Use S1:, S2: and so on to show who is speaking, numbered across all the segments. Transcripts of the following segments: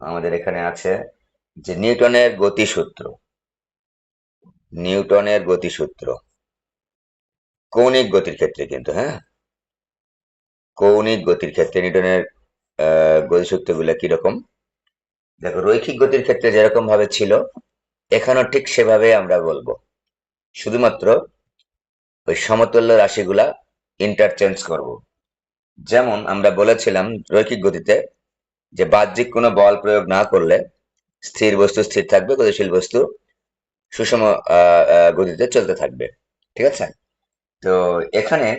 S1: আমাদের এখানে আছে যে নিউটনের গতিসূত্র। নিউটনের গতিসূত্র কৌণিক গতির ক্ষেত্রে, কিন্তু হ্যাঁ, কৌণিক গতির ক্ষেত্রে নিউটনের গতিসূত্রগুলো কিরকম। দেখো, রৈখিক গতির ক্ষেত্রে যেরকম ভাবে ছিল এখানেও ঠিক সেভাবে আমরা বলবো, শুধুমাত্র ওই সমতুল্য রাশিগুলা ইন্টারচেঞ্জ করব। যেমন আমরা বলেছিলাম রৈখিক গতিতে যে বাহ্যিক কোনো বল প্রয়োগ না করলে স্থির বস্তু স্থির থাকবে, গতিশীল বস্তু সুষম গতিতে চলতে থাকবে। ঠিক আছে, তো এখানে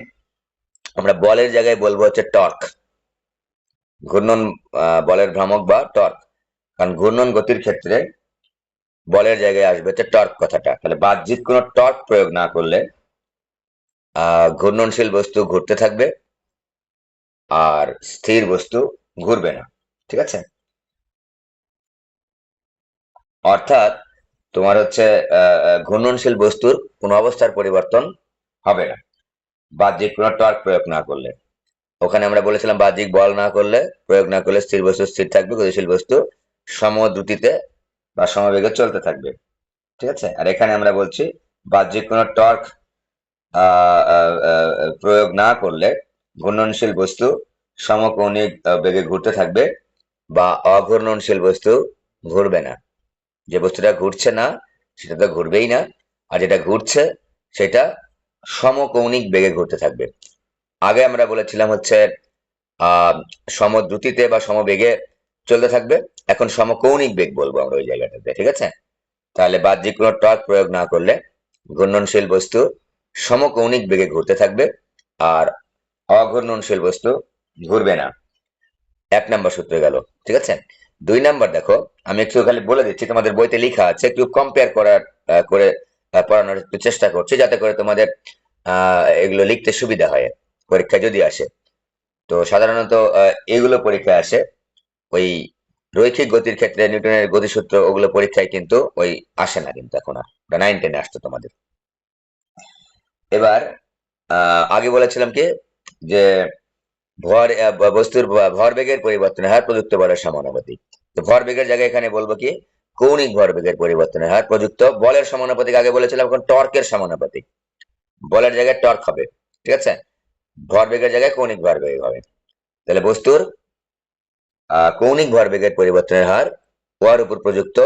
S1: আমরা বলের জায়গায় বলবো হচ্ছে টর্ক, ঘূর্ণন, বলের ভ্রামক বা টর্ক। কারণ ঘূর্ণন গতির ক্ষেত্রে বলের জায়গায় আসবে হচ্ছে টর্ক কথাটা। তাহলে বাহ্যিক কোনো টর্ক প্রয়োগ না করলে ঘূর্ণনশীল বস্তু ঘুরতে থাকবে আর স্থির বস্তু ঘুরবে না। ঠিক আছে, অর্থাৎ তোমার হচ্ছে ঘূর্ণনশীল বস্তুর কোনো অবস্থার পরিবর্তন হবে না বাহ্যিক কোনো টর্ক প্রয়োগ না করলে। ওখানে আমরা বলেছিলাম বাহ্যিক বল না করলে, প্রয়োগ না করলে স্থির বস্তু স্থির থাকবে, গতিশীল বস্তু সমদ্রুতিতে বা সমবেগে চলতে থাকবে। ঠিক আছে, আর এখানে আমরা বলছি বাহ্যিক কোনো টর্ক প্রয়োগ না করলে ঘূর্ণনশীল বস্তু সমকৌণিক বেগে ঘুরতে থাকবে বা অঘূর্ণনশীল বস্তু ঘুরবে না। যে বস্তুটা ঘুরছে না সেটা তো ঘুরবেই না, আর যেটা ঘুরছে সেটা সমকৌণিক বেগে ঘুরতে থাকবে। আগে আমরা বলেছিলাম হচ্ছে আহ সমদ্রুতিতে বা সমবেগে চলতে থাকবে, এখন সমকৌণিক বেগ বলবো আমরা ওই জায়গাটাতে। ঠিক আছে, তাহলে বাহ্যিক কোনো টর্ক প্রয়োগ না করলে ঘূর্ণনশীল বস্তু সমকৌণিক বেগে ঘুরতে থাকবে আর অঘূর্ণনশীল বস্তু ঘুরবে না। এক নাম্বার সূত্র গেল। ঠিক আছে, দুই নাম্বার দেখো, আমি একটু খালি বলে দিচ্ছি, তোমাদের বইতে লেখা আছে, একটু কম্পেয়ার করার করে পড়ানোর একটু চেষ্টা করছি, যাতে করে তোমাদের এগুলো লিখতে সুবিধা হয় পরীক্ষা যদি আসে। তো সাধারণত এগুলো পরীক্ষায় আসে ওই রৈখিক গতির ক্ষেত্রে নিউটনের গতিসূত্র, ওগুলো পরীক্ষায় কিন্তু ওই আসে না কিন্তু এখন আর, 9-10 আসতো তোমাদের। এবার আগে বলেছিলাম কি যে বস্তুর ভরবেগের পরিবর্তনের হার প্রযুক্ত বলের সমানুপাতিক। তো ভরবেগের জায়গায় এখানে বলবো কি কৌণিক ভরবেগের পরিবর্তনের হার প্রযুক্ত বলের সমানুপাতিক। আগে বলেছিলাম এখন টর্কের সমানুপাতিক, বলের জায়গায় টর্ক হবে। ঠিক আছে, ভরবেগের জায়গায় কৌণিক ভরবেগ হবে। তাহলে বস্তুর কৌণিক ভরবেগের পরিবর্তনের হার ওয়ার উপর প্রযুক্ত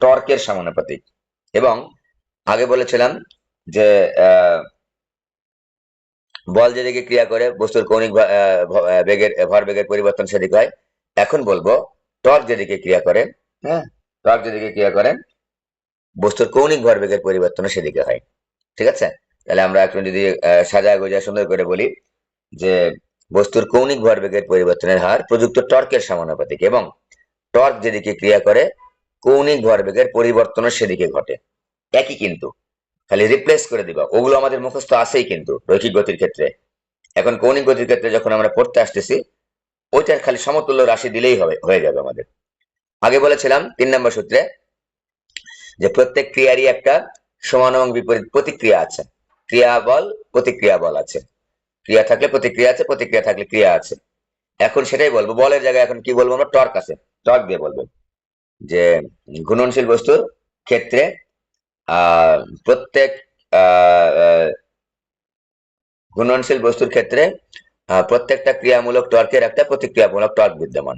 S1: টর্কের সমানুপাতিক। এবং আগে বলেছিলাম যে বল যেদিকে ক্রিয়া করে বস্তুর কৌণিক বেগের ভরবেগের পরিবর্তন সেদিকে হয়। এখন বলবো টর্ক যেদিকে ক্রিয়া করে, হ্যাঁ, টর্ক যেদিকে ক্রিয়া করে বস্তুর কৌণিক ভরবেগের পরিবর্তন সেদিকে হয়। ঠিক আছে, তাহলে আমরা এখন যদি সাজা গোজা সুন্দর করে বলি যে বস্তুর কৌণিক ভরবেগের পরিবর্তনের হার প্রযুক্ত টর্কের সমানুপাতিক এবং টর্ক যেদিকে ক্রিয়া করে কৌণিক ভরবেগের পরিবর্তন সেদিকে ঘটে। একই কিন্তু, খালি রিপ্লেস করে দিবা, ওগুলো আমাদের মুখস্থ আছেই কিন্তু রৈখিক গতির ক্ষেত্রে। এখন কৌণিক গতির ক্ষেত্রে যখন আমরা পড়তে আসতেছি ওইটার খালি সমতুল্য রাশি দিলেই হবে, হয়ে যাবে আমাদের। আগে বলেছিলাম 3 নম্বর সূত্রে যে প্রত্যেক ক্রিয়ারই একটা সমান এবং বিপরীত প্রতিক্রিয়া আছে। ক্রিয়া বল, প্রতিক্রিয়া বল আছে। ক্রিয়া থাকলে প্রতিক্রিয়া আছে, প্রতিক্রিয়া থাকলে ক্রিয়া আছে। এখন সেটাই বলবো, বলের জায়গায় এখন কি বলবো আমরা, টর্ক আছে, টর্ক দিয়ে বলবো যে ঘূর্ণনশীল বস্তুর ক্ষেত্রে আহ প্রত্যেক আহ ঘূর্ণনশীল বস্তুর ক্ষেত্রে প্রত্যেকটা ক্রিয়ামূলক টর্কের একটা প্রতিক্রিয়ামূলক টর্ক বিদ্যমান।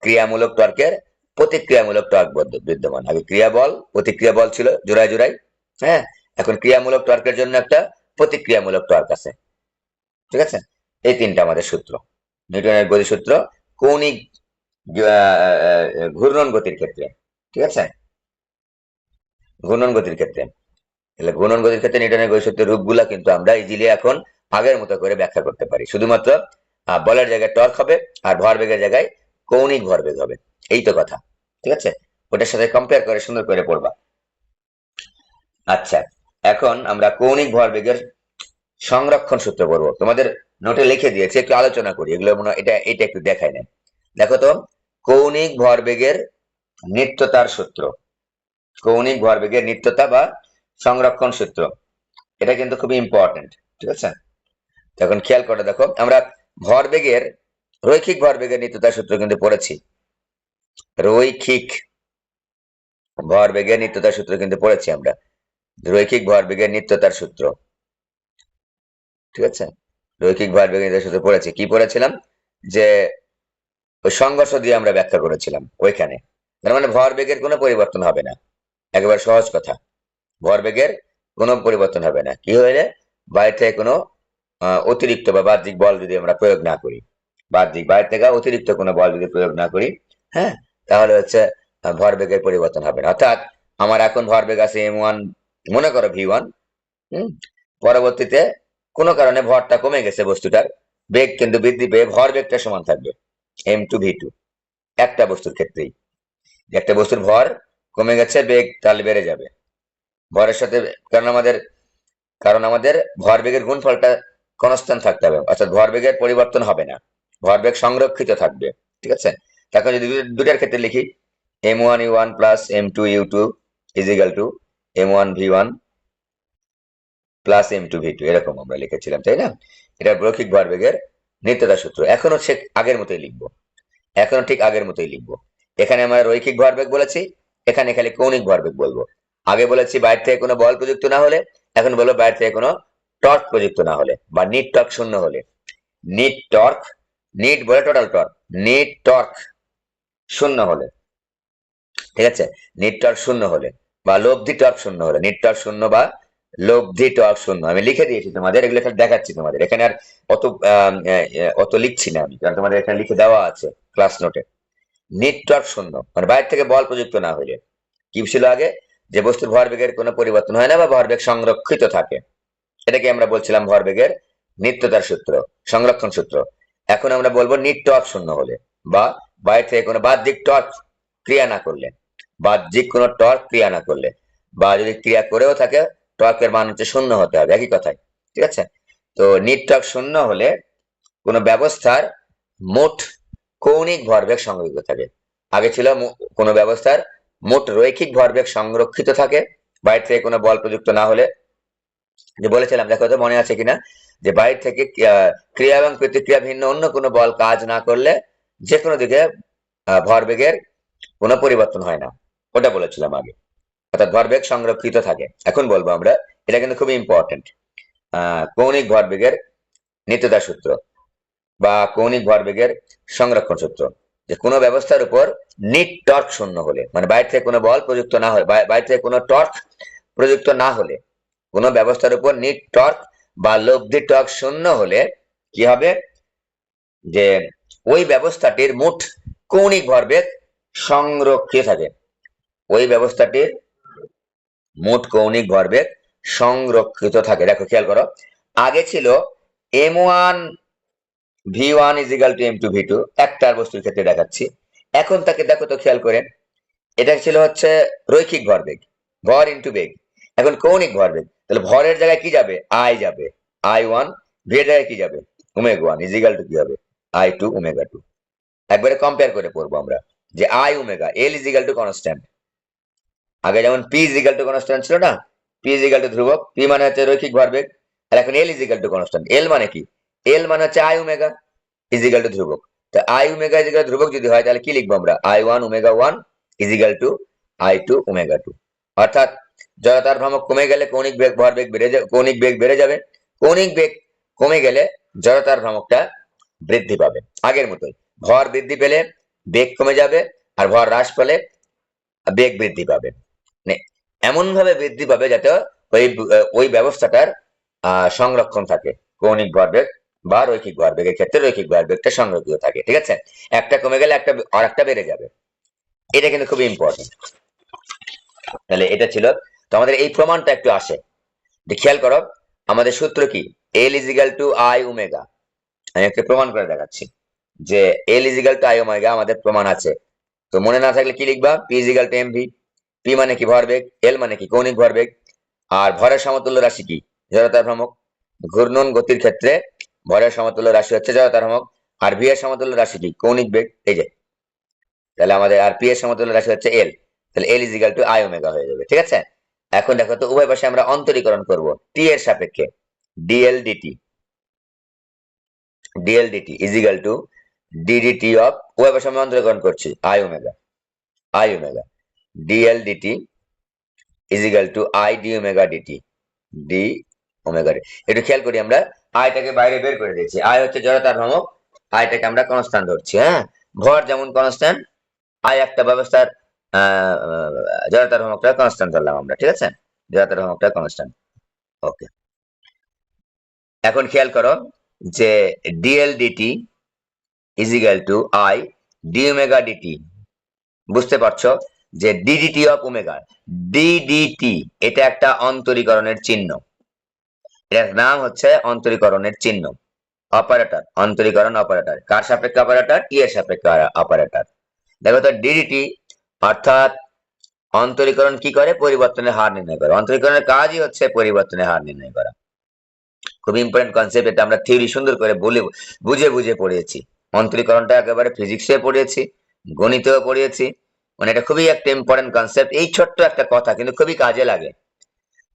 S1: ক্রিয়ামূলক টর্কের প্রতিক্রিয়ামূলক টর্ক বিদ্যমান। আগে ক্রিয়া বল প্রতিক্রিয়া বল ছিল জোড়ায় জোড়ায়, হ্যাঁ, এখন ক্রিয়ামূলক টর্কের জন্য একটা প্রতিক্রিয়ামূলক টর্ক আছে। ঠিক আছে, এই তিনটা আমাদের সূত্র নিউটনের গতিসূত্র কৌণিক ঘূর্ণন গতির ক্ষেত্রে। ঠিক আছে, ঘূর্ণন গতির ক্ষেত্রে, তাহলে ঘূর্ণন গতির ক্ষেত্রে নিউটনের গতিসূত্রের রূপগুলা কিন্তু আমরা ইজিলি এখন আগের মতো করে ব্যাখ্যা করতে পারি। শুধুমাত্র বলের জায়গায় টর্ক হবে আর ভরবেগের জায়গায় কৌণিক ভরবেগ হবে, এই তো কথা। ঠিক আছে, ওটার সাথে কম্পেয়ার করে সুন্দর করে পড়বা। আচ্ছা, এখন আমরা কৌণিক ভরবেগের সংরক্ষণ সূত্র পড়বো। তোমাদের নোটে লিখে দিয়েছি, একটু আলোচনা করি এগুলো, মনে হয় এটা এটা একটু দেখাই না। দেখো তো, কৌণিক ভরবেগের নিত্যতার সূত্র, কৌণিক ভরবেগের নিত্যতা বা সংরক্ষণ সূত্র, এটা কিন্তু খুবই ইম্পর্টেন্ট। ঠিক আছে, এখন খেয়াল করে দেখো, আমরা ভরবেগের রৈখিক ভরবেগের নিত্যতার সূত্র কিন্তু পড়েছি। রৈখিক ভরবেগের নিত্যতার সূত্র কিন্তু পড়েছি আমরা, রৈখিক ভরবেগের নিত্যতার সূত্র, ঠিক আছে। রৈখিক ভরবেগের নিত্যতার সূত্র পড়েছি, কি পড়েছিলাম, যে ওই সংঘর্ষ দিয়ে আমরা ব্যাখ্যা করেছিলাম ওইখানে। তার মানে ভরবেগের কোনো পরিবর্তন হবে না, একেবারে সহজ কথা, ভরবেগের কোনো পরিবর্তন হবে না কি হইলে, বাইরে থেকে কোনো অতিরিক্ত বা বাহ্যিক বল যদি আমরা প্রয়োগ না করি, বাহ্যিক বাইরে থেকে অতিরিক্ত কোনো বল যদি প্রয়োগ না করি, হ্যাঁ, তাহলে হচ্ছে ভরবেগের পরিবর্তন হবে না। অর্থাৎ আমার এখন ভরবেগ আছে m1, মনে করো v1, পরবর্তীতে কোনো কারণে ভরটা কমে গেছে বস্তুটার, বেগ কিন্তু বৃদ্ধি পেয়ে ভরবেগটা সমান থাকবে m2v2, একটা বস্তুর ক্ষেত্রেই, একটা বস্তুর ভর কমে গেছে, বেগ তাহলে বেড়ে যাবে ভরের সাথে, কারণ আমাদের ভরবেগের গুণফলটা কনস্ট্যান্ট থাকতে হবে, অর্থাৎ ভরবেগের পরিবর্তন হবে না, ভরবেগ সংরক্ষিত থাকবে, ঠিক আছে। এখন যদি দুটার ক্ষেত্রে লিখি m1u1 plus m2u2 is equal two m1v1 plus m2v2, এরকম আমরা লিখেছিলাম, তাই না। এটা রৈখিক ভরবেগের নিত্যতা সূত্র, এখনো সে আগের মতোই লিখবো, এখনো ঠিক আগের মতোই লিখবো। এখানে আমরা রৈখিক ভরবেগ বলেছি, এখানে খালি কৌণিক ভরবেগ বলবো। আগে বলেছি বাইরে থেকে কোনো বল প্রযুক্ত না হলে, এখন বলবো বাইরে থেকে কোনো টর্ক প্রযুক্ত না হলে, বা নিট টর্ক শূন্য হলে। নিট টর্ক, নিট বলে টোটাল টর্ক, নিট টর্ক শূন্য হলে, ঠিক আছে, নিট টর্ক শূন্য হলে বা লব্ধি টর্ক শূন্য হলে, নিট টর্ক শূন্য বা লব্ধি টর্ক শূন্য, আমি লিখে দিয়েছি তোমাদের, এগুলো এখানে দেখাচ্ছি তোমাদের, এখানে আর অত লিখছি না আমি, কারণ তোমাদের এখানে লিখে দেওয়া আছে ক্লাস নোটে। নিট টর্ক শূন্য মানে বাইরে থেকে বল প্রযুক্ত না হলে, কি ছিল আগে, যে বস্তুর ভরবেগের কোনো পরিবর্তন হয় না বা ভরবেগ সংরক্ষিত থাকে, এটাকে আমরা বলছিলাম ভরবেগের নিত্যতার সূত্র, সংরক্ষণ সূত্র। এখন আমরা বলবো নিট টর্ক শূন্য হলে, বা বাইরে থেকে কোনো বাহ্যিক টর্ক ক্রিয়া না করলে, বাহ্যিক কোনো টর্ক ক্রিয়া না করলে, বা যদি ক্রিয়া করেও থাকে টর্কের মান হচ্ছে শূন্য হতে হবে, একই কথায়, ঠিক আছে। তো নিট টর্ক শূন্য হলে কোনো ব্যবস্থার মোট কৌণিক ভরবেগ সংরক্ষিত থাকে। আগে ছিল কোনো ব্যবস্থার মোট রৈখিক ভরবেগ সংরক্ষিত থাকে বাইরে থেকে কোনো বল প্রযুক্ত না হলে, যে বলেছিলাম, দেখো তো মনে আছে কিনা, যে বাইরে থেকে ক্রিয়া এবং প্রতিক্রিয়া ভিন্ন অন্য কোনো বল কাজ না করলে যে কোনো দিকে ভরবেগের কোনো পরিবর্তন হয় না, ওটা বলেছিলাম আগে, অর্থাৎ ভরবেগ সংরক্ষিত থাকে। এখন বলবো আমরা, এটা কিন্তু খুবই ইম্পর্টেন্ট, কৌণিক ভরবেগের নিত্যতা সূত্র বা কৌণিক ভরবেগের সংরক্ষণ সূত্র, যে কোনো ব্যবস্থার উপর নিট টর্ক শূন্য হলে, মানে বাইরে থেকে কোনো বল প্রযুক্ত না হয়, বাইরে থেকে কোনো টর্ক প্রযুক্ত না হলে, কোনো ব্যবস্থার উপর নিট টর্ক বা লব্ধি টর্ক শূন্য হলে কি হবে, যে ওই ব্যবস্থাটির মোট কৌণিক ভরবেগ সংরক্ষিত থাকে, ওই ব্যবস্থাটির মোট কৌণিক ভরবেগ সংরক্ষিত থাকে। দেখো খেয়াল করো, আগে ছিল m1 v1 is equal two m2 v2, একটা বস্তুর ক্ষেত্রে দেখাচ্ছি, এখন তাকে দেখো তো খেয়াল করে, এটা ছিল হচ্ছে রৈখিক ভরবেগ, ভর ইন্টু বেগ, এখন কৌণিক ভরবেগ, তাহলে ভরের জায়গায় কি যাবে, আই যাবে, i1, ভি এর জায়গায় কি যাবে, ওমেগা1 ইজিক্যাল টু কি হবে, i2 ওমেগা2। একবারে কম্পেয়ার করে পড়বো আমরা, যে I omega, L is equal to constant, আগে যেমন পি ইজিক্যাল টু কনস্ট্যান্ট ছিল না, পি ইজিক্যাল টু ধ্রুবক, পি মানে হচ্ছে রৈখিক ভরবেগ, আর এখন L is equal to constant, L মানে কি, এল মানে হচ্ছে আই ওমেগা ইজিক্যাল টু ধ্রুবক। তো আই ওমেগা ইজিক্যাল ধ্রুবক যদি হয়, তাহলে কি লিখবো আমরা, i1 ওমেগা1 ইজিক্যাল টু i2 ওমেগা2। অর্থাৎ জড়তার ভ্রামক কমে গেলে কৌণিক বেগ ভরবেগ বেড়ে যাবে, কৌণিক বেগ বেড়ে যাবে, কৌণিক বেগ কমে গেলে জড়তার ভ্রামকটা বৃদ্ধি পাবে, আগের মতোই, ভর বৃদ্ধি পেলে বেগ কমে যাবে, আর ভর হ্রাস পেলে বেগ বৃদ্ধি পাবে, মানে এমন ভাবে বৃদ্ধি পাবে যাতে ওই ওই ব্যবস্থাটার সংরক্ষণ থাকে, কৌণিক ভরবেগ বা রৈখিক ভরবেগের ক্ষেত্রে রৈখিক ভরবেগটা সংরক্ষিত থাকে, ঠিক আছে। একটা কমে গেলে একটা আর একটা বেড়ে যাবে, এটা কিন্তু খুবই ইম্পর্টেন্ট। তাহলে এটা ছিল, তো আমাদের এই প্রমাণটা একটু আসে, খেয়াল করো, আমাদের সূত্র কি, L is equal to I omega, আমি একটা প্রমাণ করে দেখাচ্ছি, যে L is equal to I omega আমাদের প্রমাণ আছে। তো মনে না থাকলে কি লিখবা, P is equal to MV, P মানে কি ভরবেগ, এল মানে কি কৌণিক ভরবেগ, আর ভরের সমতুল্য রাশি কি, জড়তার ভ্রামক, ঘূর্ণন গতির ক্ষেত্রে ভরের সমতুল্য রাশি হচ্ছে জড়তার ভ্রামক, আর ভি এর সমতুল্য রাশি কি, কৌণিক বেগ, এই যে, তাহলে আমাদের আর পি এর সমতুল্য রাশি হচ্ছে এল, তাহলে এল ইজিক্যাল টু আই ওমেগা হয়ে যাবে, ঠিক আছে। এখন দেখো তো উভয় পাশে আমরা অন্তরীকরণ করব, টি এর সাপেক্ষে, DL DT, DL DT is equal to DDT of, উভয় পাশে আমি অন্তরীকরণ করছি I omega, I omega, DL DT is equal to I D omega DT, D omega D. একটু খেয়াল করি, আমরা আইটাকে বাইরে বের করে দিয়েছি। আই হচ্ছে জড়তার ভ্রামক, আইটাকে আমরা কনস্ট্যান্ট ধরছি। হ্যাঁ, ভর যেমন কনস্ট্যান্ট, আই একটা ব্যবস্থার জড়তার ভ্রামকটা কনস্ট্যান্ট ধরলাম আমরা, ঠিক আছে, জড়তার ভ্রামকটা কনস্ট্যান্ট। ওকে, এখন খেয়াল করো যে DL DT is equal to I D omega DT. বুঝতে পারছো যে ডিডিটি অফ ওমেগা, ডিডিটি এটা একটা অন্তরীকরণের চিহ্ন, এর নাম হচ্ছে অন্তরীকরণের চিহ্ন, অপারেটর, অন্তরীকরণ অপারেটর। কার সাপেক্ষে অপারেটর? টি এর সাপেক্ষে অপারেটর। দেখো তো ডিডিটি অর্থাৎ অন্তরীকরণ কি করে? পরিবর্তনের হার নির্ণয় করে। অন্তরীকরণের কাজই হচ্ছে পরিবর্তনের হার নির্ণয় করা। খুব ইম্পর্টেন্ট কনসেপ্ট, এটা আমরা থিওরি সুন্দর করে বুঝে বুঝে পড়িয়েছি। অন্তরীকরণটা একেবারে ফিজিক্সে পড়িয়েছি, গণিতেও পড়িয়েছি, মানে এটা খুবই একটা ইম্পর্টেন্ট কনসেপ্ট। এই ছোট্ট একটা কথা কিন্তু খুবই কাজে লাগে,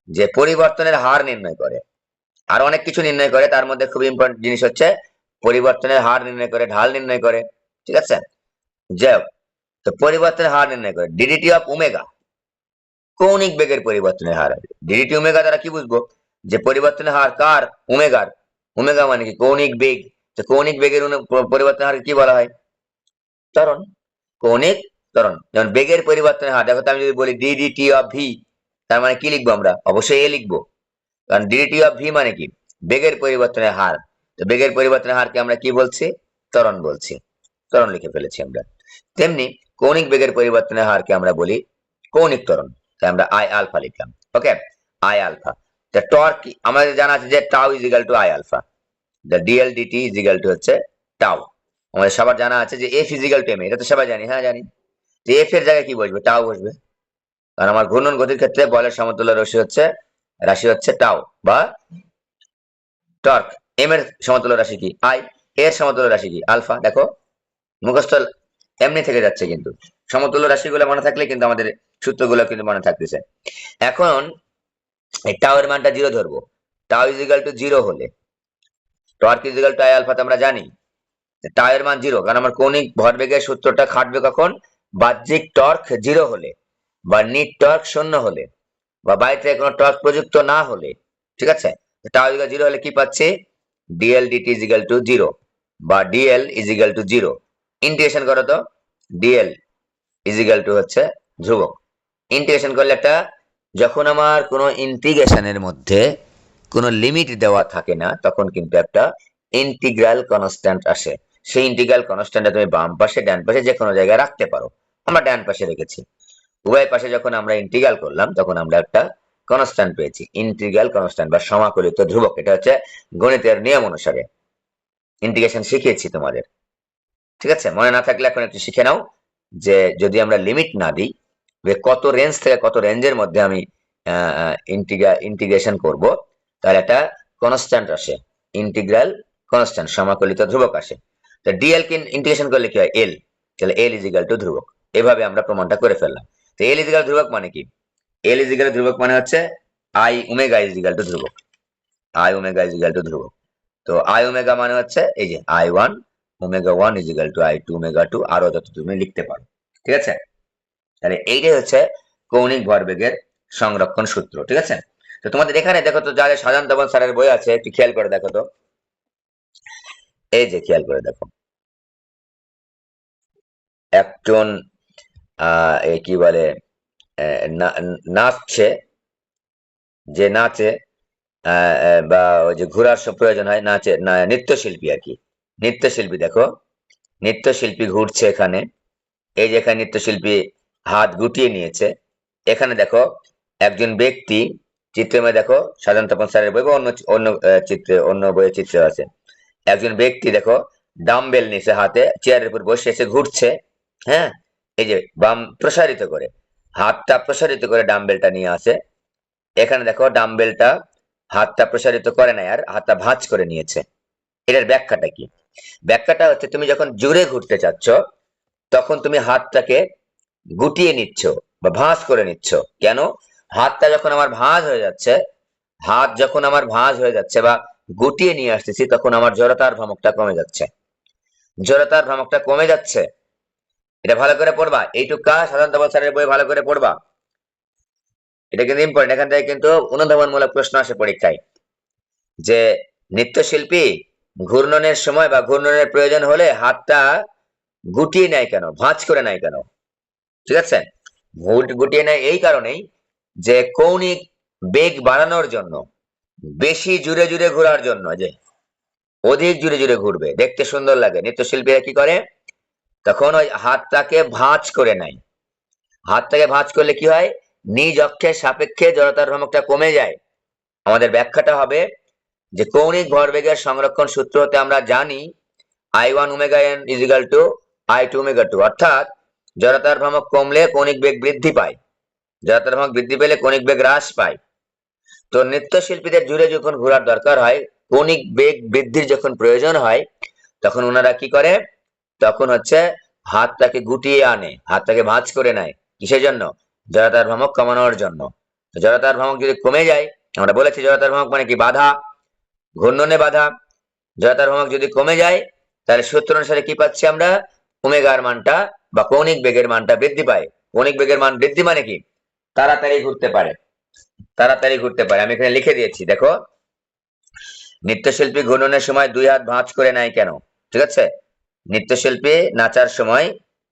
S1: যে পরিবর্তনের হার নির্ণয় করে, আর অনেক কিছু নির্ণয় করে, তার মধ্যে খুব ইম্পর্টেন্ট জিনিস হচ্ছে পরিবর্তনের হার নির্ণয় করে, ঢাল নির্ণয় করে, ঠিক আছে। যাই হোক, তো পরিবর্তনের হার নির্ণয় করে ডিডিটি অফ ওমেগা, কৌণিক বেগের পরিবর্তনের হার। ডিডিটি ওমেগা দ্বারা কি বুঝবো? যে পরিবর্তনের হার কার? ওমেগার। ওমেগা মানে কি? কৌণিক বেগ। তো কৌণিক বেগের পরিবর্তনের হার কি বলা হয়? ত্বরণ। কৌণিক ত্বরণ। যেমন বেগের পরিবর্তনের হার, দেখো তো আমি যদি বলি ডিডিটি অফ ভি, তার মানে কি লিখবো আমরা? অবশ্যই এ লিখবো, কারণ ডিডিটি অফ ভি মানে কি? বেগের পরিবর্তনের হার। তো বেগের পরিবর্তনের হারকে আমরা কি বলছি? ত্বরণ বলছি। ত্বরণ লিখে ফেলেছি আমরা। তেমনি কৌণিক বেগের পরিবর্তনের হারকে আমরা বলি কৌণিক ত্বরণ, তাই আমরা আই আলফা লিখলাম। Okay, I alpha. তা টর্ক আমাদের জানা আছে যে tau is equal to I alpha, the DL DT is equal to হচ্ছে টাউ। আমাদের সবার জানা আছে যে F is equal to M, এটা তো সবাই জানি। হ্যাঁ জানি। তো এফ এর জায়গায় কি বসবে? টাউ বসবে, কারণ আমার ঘূর্ণন গতির ক্ষেত্রে বলের সমতুল্য রাশি হচ্ছে টাউ বা টর্ক। এম এর সমতুল্য রাশি কি? আই। এর সমতুল্য রাশি কি? আলফা। দেখো মুখস্থ এমনি থেকে যাচ্ছে, কিন্তু সমতুল্য রাশিগুলো মনে থাকলে কিন্তু আমাদের সূত্রগুলো কিন্তু মনে থাকতেছে। এখন এই টাউ এর মানটা 0 ধরবো। টাউ ইজ ইকুয়াল টু 0 হলে torque is equal to I alpha, তো আমরা জানি টাউ এর মান 0, কারণ আমার কৌণিক ভরবেগের সূত্রটা খাটবে কখন? বাহ্যিক টর্ক 0 হলে, বা নিট টর্ক 0 হলে, বা বাইরে থেকে কোনো টর্ক প্রযুক্ত না হলে, ঠিক আছে। টাউ ইজ ইকুয়াল 0 হলে কি পাচ্ছি? DL DT is equal to 0, বা DL is equal to 0। Integration করো তো, ডিএল ইজ ইকুয়াল টু হচ্ছে ধ্রুবক। ইন্টিগ্রেশন করলে একটা, যখন আমার কোনো ইন্টিগ্রেশনের মধ্যে কোনো লিমিট দেওয়া থাকে না, তখন কিন্তু একটা ইন্টিগ্রাল কনস্ট্যান্ট আসে। সেই ইন্টিগ্রাল কনস্ট্যান্টটা তুমি বাম পাশে ডান পাশে যে কোনো জায়গায় রাখতে পারো। আমরা ডান পাশে রেখেছি। উভয় পাশে যখন আমরা ইন্টিগ্রাল করলাম, তখন আমরা একটা কনস্ট্যান্ট পেয়েছি, ইন্টিগ্রাল কনস্ট্যান্ট বা সমাকলিত ধ্রুবক। এটা হচ্ছে গণিতের নিয়ম অনুসারে ইন্টিগ্রেশন শিখিয়েছি তোমাদের, ঠিক আছে। মনে না থাকলে এখন একটু শিখে নাও, যে যদি আমরা লিমিট না দিই, যে কত রেঞ্জ থেকে কত রেঞ্জের মধ্যে আমি ইন্টিগ্রেশন করব, তাহলে একটা কনস্ট্যান্ট আসে, ইন্টিগ্রাল কনস্ট্যান্ট, সমাকলিত ধ্রুবক আসে। তো ডিএল কে ইন্টিগ্রেশন করলে কি হয়? এল। তাহলে এল ইজ ইকুয়াল টু ধ্রুবক। এভাবে আমরা প্রমাণটা করে ফেললাম। তো এল ইজ ইকুয়াল ধ্রুবক মানে কি? এল ইজ ইকুয়াল ধ্রুবক মানে হচ্ছে I omega is equal to ধ্রুবক, I omega is equal to ধ্রুবক। তো আই ওমেগা মানে হচ্ছে এই যে I1 omega 1 is equal to I2 omega 2, আরো যত তুমি লিখতে পারো, ঠিক আছে। তাহলে এইটাই হচ্ছে কৌণিক ভরবেগের সংরক্ষণ সূত্র, ঠিক আছে। তো তোমাদের এখানে দেখো তো, যাদের সাজান তপন স্যারের বই আছে, একটু খেয়াল করে দেখো তো, এই যে খেয়াল করে দেখো, একজন কি বলে নাচছে, যে নাচে বা ওই যে ঘোরার প্রয়োজন হয়, নাচে নৃত্যশিল্পী আর কি, নৃত্যশিল্পী। দেখো নৃত্যশিল্পী ঘুরছে এখানে, এই যে এখানে নৃত্যশিল্পী হাত গুটিয়ে নিয়েছে। এখানে দেখো একজন ব্যক্তি, চিত্রে দেখো সাধারণ তপন স্যারের বই বা অন্য অন্য চিত্রে, অন্য বইয়ের চিত্র আছে, একজন ব্যক্তি দেখো ডাম্বেল নিচে হাতে, চেয়ারের উপর বসে এসে ঘুরছে। হ্যাঁ, এই যে বাম প্রসারিত করে, হাতটা প্রসারিত করে ডাম্বেলটা নিয়ে আসে। এখানে দেখো ডাম্বেলটা হাতটা প্রসারিত করে নাই, আর হাতটা ভাঁজ করে নিয়েছে। এটার ব্যাখ্যাটা কি? ব্যাখ্যাটা হচ্ছে, তুমি যখন জোরে ঘুরতে চাচ্ছ, তখন তুমি হাতটাকে গুটিয়ে নিচ্ছ বা ভাঁজ করে নিচ্ছ। কেন? হাতটা যখন আমার ভাঁজ হয়ে যাচ্ছে, হাত যখন আমার ভাঁজ হয়ে যাচ্ছে বা গুটিয়ে নিয়ে আসতেছি, তখন আমার জড়তার ভ্রামকটা কমে যাচ্ছে। জড়তার ভ্রামকটা কমে যাচ্ছে, এটা ভালো করে পড়বা, এইটুকা সাধারণত স্যারের বই ভালো করে পড়বা। এটা কিন্তু ইম্পর্টেন্ট, এখান থেকে কিন্তু অনুধাবনমূলক প্রশ্ন আসে পরীক্ষায়, যে নৃত্যশিল্পী ঘূর্ণনের সময় বা ঘূর্ণনের প্রয়োজন হলে হাতটা গুটিয়ে নেয় কেন, ভাঁজ করে নেয় কেন? ঠিক আছে, গুটিয়ে নেয় এই কারণেই যে কৌণিক বেগ বাড়ানোর জন্য, বেশি জুড়ে জুড়ে ঘোরার জন্য, যে অধিক জুড়ে জুড়ে ঘুরবে, দেখতে সুন্দর লাগে, নৃত্যশিল্পীরা কি করে তখন ওই হাতটাকে ভাঁজ করে নেয়। হাতটাকে ভাঁজ করলে কি হয়, নিজ অক্ষের সাপেক্ষে জড়তার ভ্রমকটা কমে যায়। আমাদের ব্যাখ্যাটা হবে যে কৌণিক ভরবেগের সংরক্ষণ সূত্র হতে আমরা জানি I1 omega n is equal to I2 omega 2, অর্থাৎ জড়তার ভ্রমক কমলে কৌণিক বেগ বৃদ্ধি পায়, জড়তার ভ্রমক বৃদ্ধি পেলে কৌণিক বেগ হ্রাস পায়। তো নৃত্যশিল্পীদের জুড়ে যখন ঘোরার দরকার হয়, কৌণিক বেগ বৃদ্ধির যখন প্রয়োজন হয়, তখন ওনারা কি করে, তখন হচ্ছে হাতটাকে গুটিয়ে আনে, হাতটাকে ভাঁজ করে নেয়। কিসের জন্য? জড়তার ভ্রমক কমানোর জন্য। জড়তার ভ্রমক যদি কমে যায়, আমরা বলেছি জড়তার ভ্রমক মানে কি, বাধা, ঘূর্ণনে বাধা। জড়তার ভ্রমক যদি কমে যায়, তাহলে সূত্র অনুসারে কি পাচ্ছি আমরা, ওমেগার মানটা বা কৌণিক বেগের মানটা বৃদ্ধি পায়। কৌণিক বেগের মান বৃদ্ধি মানে কি, তাড়াতাড়ি ঘুরতে পারে, তাড়াতাড়ি ঘুরতে পারে। আমি এখানে লিখে দিয়েছি, দেখো, নৃত্যশিল্পী ঘূর্ণনের সময় দুই হাত ভাঁজ করে নেয় কেন? ঠিক আছে, নৃত্যশিল্পী নাচার সময়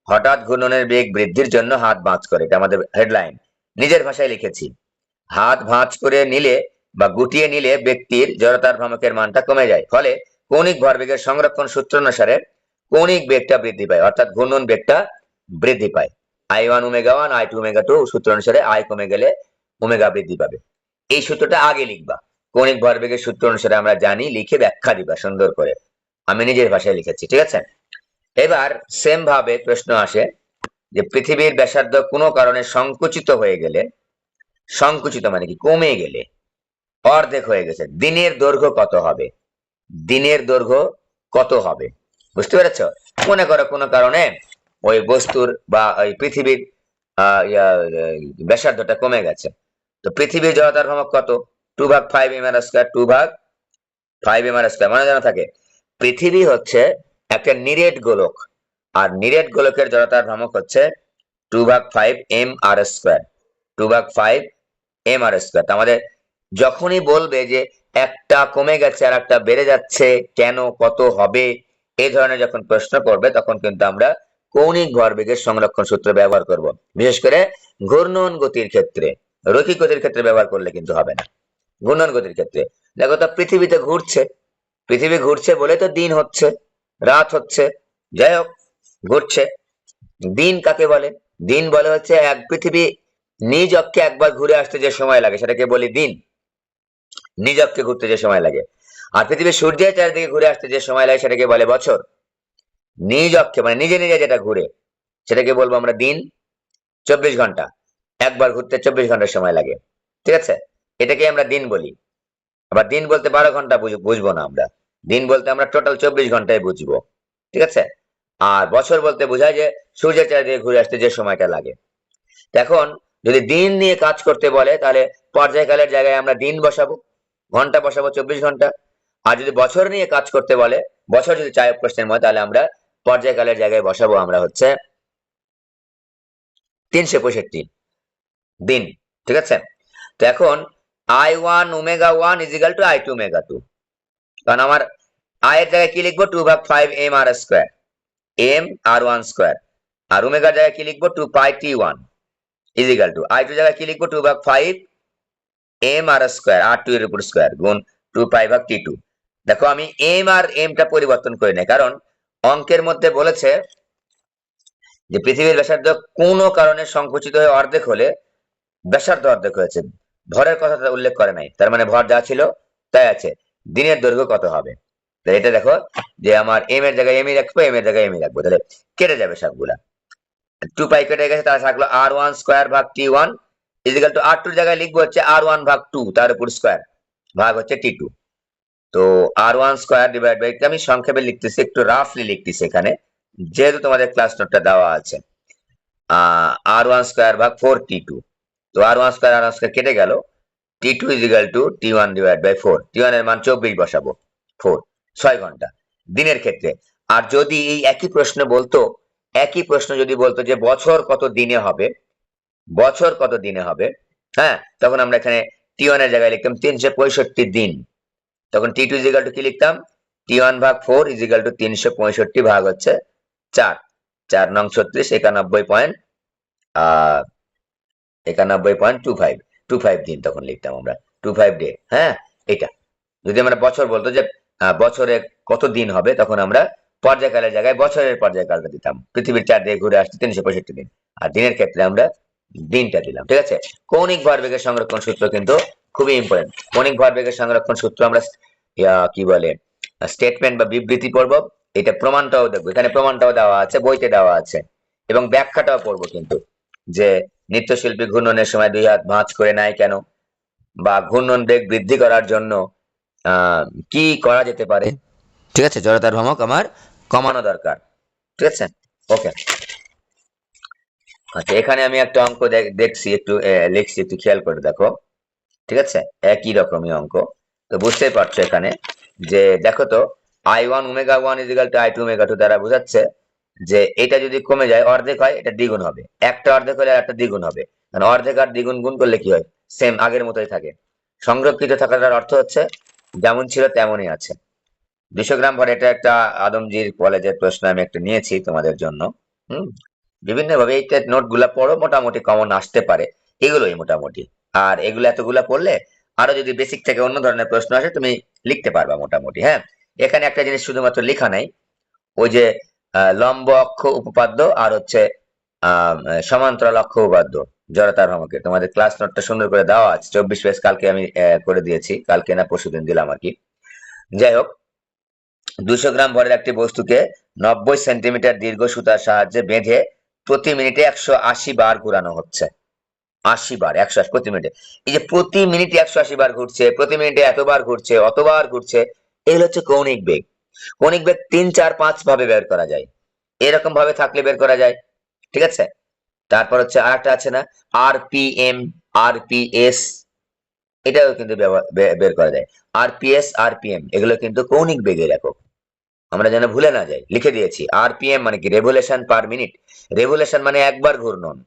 S1: হঠাৎ ঘূর্ণনের বেগ বৃদ্ধির জন্য হাত ভাঁজ করে, এটা আমাদের হেডলাইন, নিজের ভাষায় লিখেছি। হাত ভাঁজ করে নিলে বা গুটিয়ে নিলে ব্যক্তির জড়তার ভ্রমকের মানটা কমে যায়, ফলে কৌণিক ভরবেগের সংরক্ষণ সূত্র অনুসারে কৌণিক বেগটা বৃদ্ধি পায়, অর্থাৎ ঘূর্ণন বেগটা বৃদ্ধি পায়। I1 ওমেগা 1 I2 ওমেগা 2 সূত্র অনুসারে আই কমে গেলে ওমেগা বৃদ্ধি পাবে। এই সূত্রটা আগে লিখবা, কৌণিক ভরবেগের সূত্র অনুসারে আমরা জানি, লিখে ব্যাখ্যা দিবা সুন্দর করে। আমি নিজের ভাষায় লিখেছি, ঠিক আছে। এবার সেম ভাবে প্রশ্ন আসে যে পৃথিবীর ব্যাসার্ধ কোনো কারণে সংকুচিত হয়ে গেলে, সংকুচিত মানে কি, কমে গেলে, অর্ধেক হয়ে গেছে, দিনের দৈর্ঘ্য কত হবে? দিনের দৈর্ঘ্য কত হবে? বুঝতে পেরেছ? মনে করো কোনো কারণে ওই বস্তুর বা ওই পৃথিবীর ব্যাসার্ধটা কমে গেছে, তো পৃথিবীর জড়তার ভ্রমক কত? 2/5 m² 2/5 m², মনে জানা থাকে। পৃথিবী হচ্ছে একটা নিরেট গোলক, আর নিরেট গোলকের জড়তার ভ্রমক হচ্ছে 2/5 m² 2/5 m²। আমাদের যখনই বলবে যে একটা কমে গেছে আর একটা বেড়ে যাচ্ছে, কেন, কত হবে, এই ধরনের যখন প্রশ্ন করবে, তখন কিন্তু আমরা কৌণিক ভরবেগের সংরক্ষণ সূত্র ব্যবহার করব। বিশেষ করে ঘূর্ণন গতির ক্ষেত্রে, রৈখিক গতির ক্ষেত্রে ব্যবহার করলে কিন্তু হবে না। ঘূর্ণন গতির ক্ষেত্রে দেখো তো, পৃথিবীতে ঘুরছে, পৃথিবী ঘুরছে বলে তো দিন হচ্ছে, রাত হচ্ছে, যাই হোক, ঘুরছে। দিন কাকে বলে? দিন বলে হচ্ছে এক পৃথিবী নিজ অক্ষে একবার ঘুরে আসতে যে সময় লাগে সেটাকে বলি দিন, নিজ অক্ষে ঘুরতে যে সময় লাগে। আর পৃথিবী সূর্যের চারিদিকে ঘুরে আসতে যে সময় লাগে সেটাকে বলে বছর। নিজ অক্ষে মানে নিজে নিজে যেটা ঘুরে, সেটাকে বলবো আমরা দিন। 24 ঘন্টা, একবার ঘুরতে 24 ঘন্টা সময় লাগে, ঠিক আছে, এটাকে আমরা দিন বলি। আবার দিন বলতে 12 ঘন্টা বুঝবো না আমরা, দিন বলতে আমরা টোটাল 24 ঘন্টায় বুঝবো, ঠিক আছে। আর বছর বলতে বোঝায় যে সূর্যের চারিদিকে ঘুরে আসতে যে সময়টা লাগে। এখন যদি দিন নিয়ে কাজ করতে বলে, তাহলে পর্যায়কালের জায়গায় আমরা দিন বসাবো, ঘন্টা বসাবো 24 ঘন্টা। আর যদি বছর নিয়ে কাজ করতে বলে, বছর যদি চায় প্রশ্নের মধ্যে, তাহলে আমরা পর্যায়কালের জায়গায় বসাবো আমরা হচ্ছে 365 দিন, ঠিক আছে। তো এখন I1 omega 1 is equal to I2 omega 2, কারণ আমার আই এর জায়গায় কি লিখবো, 2/5 m² m/1², আর ওমেগার জায়গায় কি লিখবো, 2πt1 ইজিক্যাল টু I2 জায়গায় কি লিখবো, 2/5 m² r2 এর উপর স্কয়ার গুণ 2π/t2। দেখো আমি m আর m টা পরিবর্তন করি না, কারণ অঙ্কের মধ্যে বলেছে যে পৃথিবীর ব্যাসার্ধ কোনো কারণে সংকুচিত হয়ে অর্ধেক হলে ব্যাসার্ধ অর্ধেক হয়েছে, ভরের কথাটা উল্লেখ করে নাই, তার মানে ভর যা ছিল তাই আছে, দিনের দৈর্ঘ্য কত হবে? তাহলে এটা দেখো যে আমার m এর জায়গায় m ই রাখবো, m এর জায়গায় m ই রাখবো, তাহলে কেটে যাবে সবগুলা, 2π কেটে গেছে, তাহলে থাকলো r1² / t1 is equal two r2 এর জায়গায় লিখবো হচ্ছে r1/2 তার উপর স্কয়ার ভাগ হচ্ছে t2। তো r1² ডিভাইড বাই, আমি সংক্ষেপে লিখতেছি, একটু রাফলি লিখতেছি এখানে, যেহেতু তোমাদের ক্লাস নোটটা দেওয়া আছে। r1² ভাগ 4t2, তো r1² কেটে গেল, t2 is equal two t1 divide by 4, t1 এর মান 24 বসাবো, 4 6 ঘন্টা দিনের ক্ষেত্রে। আর যদি এই একই প্রশ্ন বলতো একই প্রশ্ন যদি বলতো যে বছর কত দিনে হবে, বছর কত দিনে হবে, হ্যাঁ, তখন আমরা এখানে টি1 এর জায়গায় লিখতাম 365 দিন। তখন টি2 ইজিক্যাল টু কি লিখতাম, টি1 ভাগ 4 ইজিক্যাল টু 365 ভাগ হচ্ছে 4, 4 নং 36, 91.25 দিন তখন লিখতাম আমরা, 25 ডে। হ্যাঁ, এটা যদি আমরা বছর বলতো যে বছরে কত দিন হবে, তখন আমরা পর্যায়কালের জায়গায় বছরের পর্যায়কালটা দিতাম। পৃথিবীর চারদিকে ঘুরে আসছে 365 দিন, আর দিনের ক্ষেত্রে আমরা দিনটা দিলাম। ঠিক আছে, কৌণিক ভরবেগের সংরক্ষণ সূত্র কিন্তু খুবই ইম্পর্টেন্ট। কৌণিক ভরবেগের সংরক্ষণ সূত্র আমরা কি বলে স্টেটমেন্ট বা বিবৃতি পড়ব, এটা প্রমাণটাও দেখবো, এখানে প্রমাণটাও দেওয়া আছে, বইতে দেওয়া আছে, এবং ব্যাখ্যাটাও পড়বো কিন্তু, যে নৃত্যশিল্পী ঘূর্ণনের সময় দুই হাত ভাঁজ করে নেয় কেন, বা ঘূর্ণন বেগ বৃদ্ধি করার জন্য কি করা যেতে পারে। ঠিক আছে, জড়তার ভ্রমক আমার কমানো দরকার। ঠিক আছে, ওকে। আচ্ছা, এখানে আমি একটা অঙ্ক দেখছি, একটু লিখছি, একটু খেয়াল করে দেখো। ঠিক আছে, একই রকমই অঙ্ক, তো বুঝতেই পারছো এখানে যে দেখো তো, I1 ω1 ইজিক্যাল টু I2 ω2 দ্বারা বোঝাচ্ছে যে এটা যদি কমে যায় অর্ধেক হয়, এটা দ্বিগুণ হবে, একটা অর্ধেক হলে একটা দ্বিগুণ হবে, কারণ অর্ধেক আর দ্বিগুণ গুণ করলে কি হয়, সেম আগের মতোই থাকে। সংরক্ষিত থাকার অর্থ হচ্ছে যেমন ছিল তেমনই আছে। 200 গ্রাম ভর, এটা একটা আদমজির কলেজের প্রশ্ন, আমি একটা নিয়েছি তোমাদের জন্য। হুম, বিভিন্ন ভাবে এই নোট গুলা পড়ো, মোটামুটি কমন আসতে পারে, এগুলোই মোটামুটি। আর এগুলো এতগুলা পড়লে আরো যদি বেসিক থেকে অন্য ধরনের প্রশ্ন আসে তুমি লিখতে পারবা মোটামুটি। হ্যাঁ, এখানে একটা জিনিস শুধুমাত্র লেখা নাই, ওই যে লম্ব অক্ষ উপপাদ্য আর হচ্ছে সমান্তরাল অক্ষ উপপাদ্য জড়তার ভ্রমকে, তোমাদের ক্লাস নোটটা সুন্দর করে দেওয়া আছে, 24 পেজ, কালকে আমি করে দিয়েছি, কালকে না পরশুদিন দিলাম আর কি। যাই হোক, 200 গ্রাম ভরের একটি বস্তুকে 90 সেন্টিমিটার দীর্ঘ সুতার সাহায্যে বেঁধে প্রতি মিনিটে 180 বার ঘোরানো হচ্ছে। 80 বার, 180 প্রতি মিনিটে। এই যে প্রতি মিনিটে 180 বার ঘুরছে, প্রতি মিনিটে এতবার ঘুরছে, অতবার ঘুরছে, এগুলো হচ্ছে কৌণিক বেগ। কৌণিক বেগ 3, 4, 5 ভাবে বের করা যায়, এরকম ভাবে থাকলে বের করা যায়। ঠিক আছে, তারপর হচ্ছে আরেকটা আছে না, আরপিএম, আরপিএস, এটাও কিন্তু বের করা যায়। আরপিএস, আরপিএম, এগুলো কিন্তু কৌণিক বেগের একক, আমরা যেন ভুলে না যাই, লিখে দিয়েছি। আরপিএম মানে কি, রেভলিউশন পার মিনিট, রেভলিউশন মানে একবার ঘূর্ণন,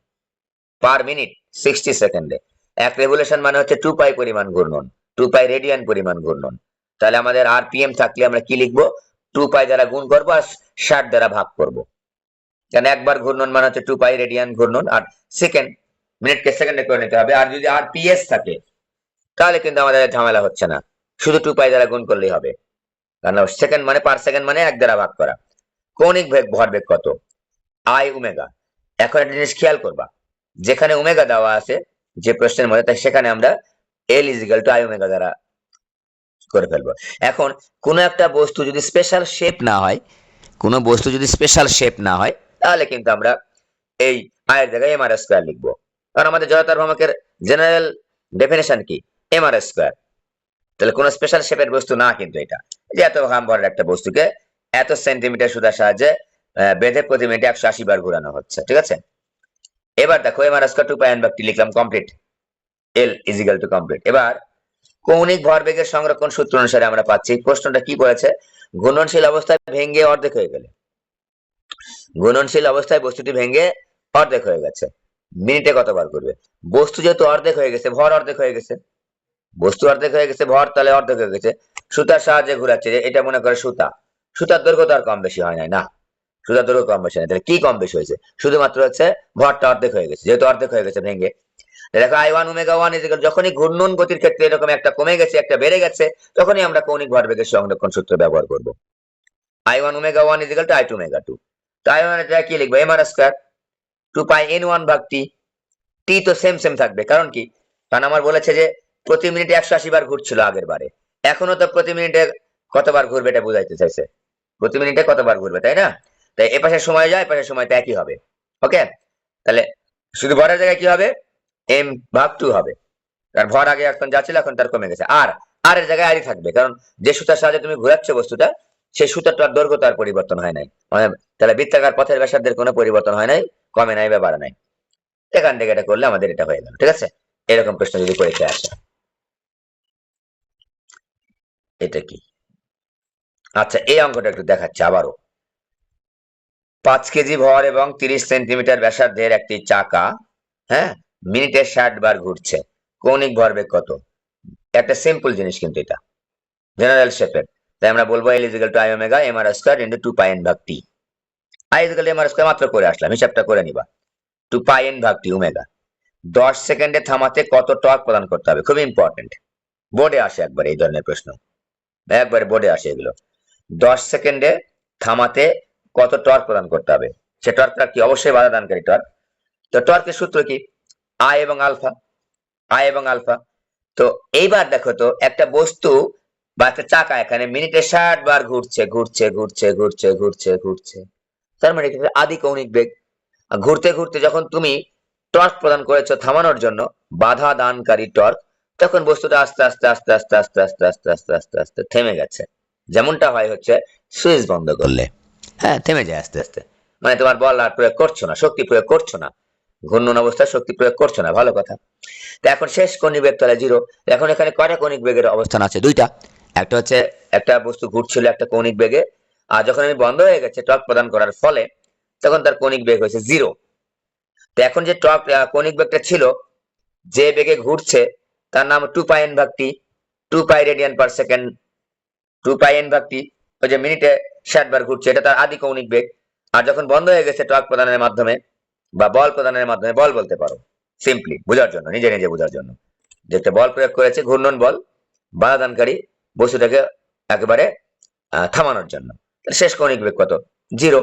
S1: পার মিনিট 60 সেকেন্ডে, এক রেভলিউশন মানে হচ্ছে 2 পাই পরিমাণ ঘূর্ণন, 2 পাই রেডিয়ান পরিমাণ ঘূর্ণন। তাহলে আমাদের আরপিএম থাকলে আমরা কি লিখবো, 2 পাই দ্বারা গুণ করবো আর 60 দ্বারা ভাগ করব, কারণ একবার ঘূর্ণন মানে হচ্ছে 2 পাই রেডিয়ান ঘূর্ণন, আর সেকেন্ড, মিনিটকে সেকেন্ডে করে নিতে হবে। আর যদি আরপিএস থাকে তাহলে কিন্তু আমাদের ঝামেলা হচ্ছে না, শুধু 2 পাই দ্বারা গুণ করলেই হবে, কারণ সেকেন্ড মানে পার সেকেন্ড মানে 1 দ্বারা ভাগ করা। কৌণিক বেগ ভরবেগ কত, আই ওমেগা। এখন একটা জিনিস খেয়াল করবা, যেখানে ওমেগা দেওয়া আছে যে প্রশ্নের মধ্যে, তাই সেখানে আমরা এল ইজিক্যাল টু আই ওমেগা দ্বারা করে ফেলবো। এখন কোন একটা বস্তু যদি স্পেশাল শেপ না হয়, কোন বস্তু যদি স্পেশাল শেপ না হয়, তাহলে কিন্তু আমরা এই আয়ের জায়গায় এম আর স্কোয়ার লিখবো, কারণ আমাদের জড়তার ভ্রমকের জেনারেল ডেফিনেশন কি, এম আর স্কোয়ার। তাহলে কোন স্পেশাল শেপের বস্তু না কিন্তু এটা, যে এত গ্রাম ভরের একটা বস্তুকে এত সেন্টিমিটার সুতার সাহায্যে বেঁধে প্রতি মিনিটে 180 বার ঘোরানো হচ্ছে। ঠিক আছে, এবার দেখো M R square 2 pi N ভাগ টি লিখলাম, complete, L is equal to complete. এবার কৌণিক ভরবেগের সংরক্ষণ সূত্র অনুসারে আমরা পাচ্ছি, প্রশ্নটা কি বলেছে, ঘূর্ণনশীল অবস্থায় ভেঙে অর্ধেক হয়ে গেলে, ঘূর্ণনশীল অবস্থায় বস্তুটি ভেঙে অর্ধেক হয়ে গেছে, মিনিটে কতবার ঘুরবে। বস্তু যেহেতু অর্ধেক হয়ে গেছে, ভর অর্ধেক হয়ে গেছে, বস্তু অর্ধেক হয়ে গেছে, ভর তাহলে অর্ধেক হয়ে গেছে, সুতার সাহায্যে ঘুরাচ্ছে, এটা মনে করে সুতা, সুতার দৈর্ঘ্য তো আর কম বেশি হয় নাই না, সুতার দৈর্ঘ্য কম বেশি হয়, তাহলে কি কম বেশি হয়েছে, শুধুমাত্র হচ্ছে ভরটা অর্ধেক হয়ে গেছে, যেহেতু অর্ধেক হয়ে গেছে ভেঙে। দেখো I1 ω1 যখনই ঘূর্ণন গতির ক্ষেত্রে এরকম একটা কমে গেছে একটা বেড়ে গেছে, তখনই আমরা কৌণিক ভরবেগের সংরক্ষণ সূত্র ব্যবহার করব। I1 ω1 = I2 ω2, তো I1 এটা কি লিখবো, m r স্কয়ার 2 পাই n1 ভাগ t, t তো সেম সেম থাকবে, কারণ কি, কারণ আমার বলেছে যে প্রতি মিনিটে 180 বার ঘুরছিল আগের বারে, এখনো তো প্রতি মিনিটে কতবার ঘুরবে এটা বুঝাইতে চাইছে, প্রতি মিনিটে কতবার ঘুরবে, তাই না, তাই এ পাশে সময় যায়, এ পাশে সময় তো একই হবে। ওকে, তাহলে শুধু ভরের জায়গায় কি হবে, m ভাগ 2 হবে, কারণ ভর আগে এখন যা ছিল এখন তার কমে গেছে, আর আর এর জায়গায় আরই থাকবে, কারণ যে সুতার সাহায্যে তুমি ঘোরাচ্ছ বস্তুটা, সেই সুতাটার দৈর্ঘ্য তার পরিবর্তন হয় নাই, মানে তাহলে বৃত্তাকার পথের ব্যাসার্ধের কোনো পরিবর্তন হয় নাই, কমে নাই বা বাড়ে নাই, এখান থেকে এটা করলে আমাদের এটা হয়ে গেল। ঠিক আছে, এরকম প্রশ্ন যদি পরীক্ষায় আসে, এটা কি, আচ্ছা এই অঙ্কটা একটু দেখাচ্ছি আবারও। 5 কেজি ভর এবং 30 সেন্টিমিটার ব্যাসার্ধের একটি চাকা, হ্যাঁ, মিনিটে 60 বার ঘুরছে, কৌণিক ভরবেগ কত? একটা সিম্পল জিনিস কিন্তু এটা, জেনারেল শেপের। তাই আমরা বলবো L equal to I omega mr square into 2 pi n ভাগ t। I equal to mr square মাত্র করে আসলাম, হিসাবটা করে নিবা। 2 পাই n ভাগ t ওমেগা। 10 সেকেন্ডে থামাতে কত টর্ক প্রদান করতে হবে? খুবই ইম্পর্টেন্ট, বোর্ডে আসে একবার এই ধরনের প্রশ্ন, একবারে বোর্ডে আসে এগুলো। 10 সেকেন্ডে থামাতে কত টর্ক প্রদান করতে হবে? সে টর্কটা কি? অবশ্যই বাধা দানকারী টর্ক। তো টর্কের সূত্র কি? আই এবং আলফা, আই এবং আলফা। তো এইবার দেখো তো, একটা বস্তু বা একটা চাকা এখানে মিনিটে 60 বার ঘুরছে ঘুরছে ঘুরছে ঘুরছে ঘুরছে ঘুরছে, তার মানে এটা আদি কৌণিক বেগ। ঘুরতে ঘুরতে যখন তুমি টর্ক প্রদান করেছো থামানোর জন্য, বাধা দানকারী টর্ক, তখন বস্তুটা আস্তে আস্তে আস্তে আস্তে আস্তে আস্তে আস্তে আস্তে আস্তে আস্তে থেমে গেছে। যেমনটা হয় হচ্ছে সুইচ বন্ধ করলে, হ্যাঁ, থেমে যায় আস্তে আস্তে। মানে তোমার বল আর প্রয়োগ করছো না, শক্তি প্রয়োগ করছো না, ঘূর্ণন অবস্থায় শক্তি প্রয়োগ করছো না, ভালো কথা। তো এখন শেষ কৌণিক বেগ তাহলে 0। এখন এখানে কয়টা কৌণিক বেগের অবস্থান আছে? দুইটা। একটা হচ্ছে একটা বস্তু ঘুরছিল একটা কৌণিক বেগে, আর যখন আমি বন্ধ হয়ে গেছে টর্ক প্রদান করার ফলে, তখন তার কৌণিক বেগ হয়েছে 0। তো এখন যে টর্ক কৌণিক বেগটা ছিল, যে বেগে ঘুরছে, তার নাম 2 পাই n ভাগ t, 2 পাই রেডিয়ান পার সেকেন্ড, 2 পাই n ভাগ t। ওই যে মিনিটে 60 বার ঘুরছে, এটা তার আদি কৌণিক বেগ। আর যখন বন্ধ হয়ে গেছে টর্ক প্রদানের মাধ্যমে বা বল প্রদানের মাধ্যমে, বল বলতে পারো সিম্পলি বোঝার জন্য, নিজে নিজে বোঝার জন্য, যে একটা বল প্রয়োগ করেছে, ঘূর্ণন বল, বাধাদানকারী বস্তুটাকে একেবারে থামানোর জন্য। শেষ কৌণিক বেগ কত? 0।